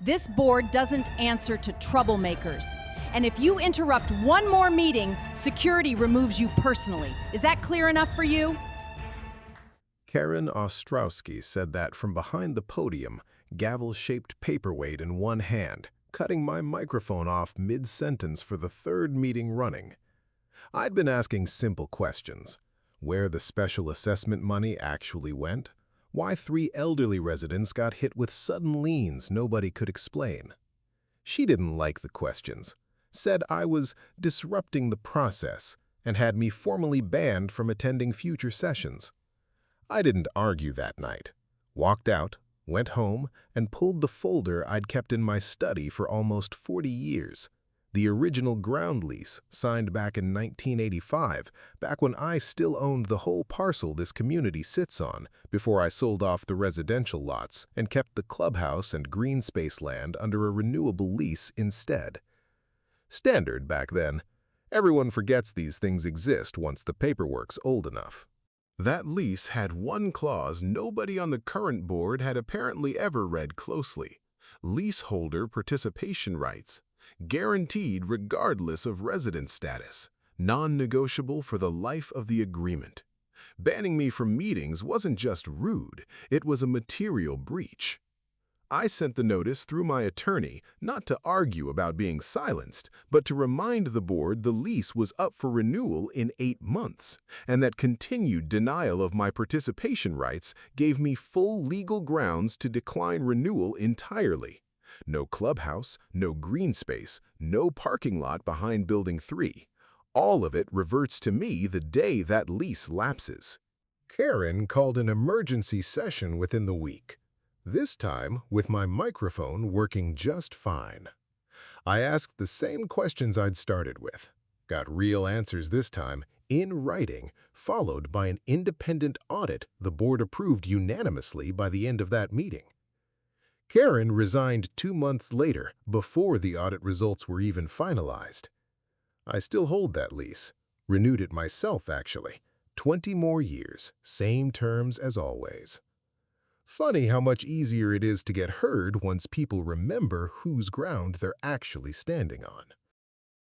This board doesn't answer to troublemakers. And if you interrupt one more meeting, security removes you personally. Is that clear enough for you? Karen Ostrowski said that from behind the podium, gavel-shaped paperweight in one hand, cutting my microphone off mid-sentence for the third meeting running. I'd been asking simple questions. Where the special assessment money actually went? Why 3 elderly residents got hit with sudden liens nobody could explain? She didn't like the questions, said I was disrupting the process, and had me formally banned from attending future sessions. I didn't argue that night. Walked out, went home, and pulled the folder I'd kept in my study for almost 40 years. The original ground lease, signed back in 1985, back when I still owned the whole parcel this community sits on, before I sold off the residential lots and kept the clubhouse and green space land under a renewable lease instead. Standard back then. Everyone forgets these things exist once the paperwork's old enough. That lease had one clause nobody on the current board had apparently ever read closely: leaseholder participation rights, guaranteed regardless of resident status, non-negotiable for the life of the agreement. Banning me from meetings wasn't just rude, it was a material breach. I sent the notice through my attorney, not to argue about being silenced, but to remind the board the lease was up for renewal in 8 months, and that continued denial of my participation rights gave me full legal grounds to decline renewal entirely. No clubhouse, no green space, no parking lot behind Building 3. All of it reverts to me the day that lease lapses. Karen called an emergency session within the week. This time with my microphone working just fine. I asked the same questions I'd started with. Got real answers this time, in writing, followed by an independent audit the board approved unanimously by the end of that meeting. Karen resigned 2 months later, before the audit results were even finalized. I still hold that lease. Renewed it myself, actually. 20 more years, same terms as always. Funny how much easier it is to get heard once people remember whose ground they're actually standing on.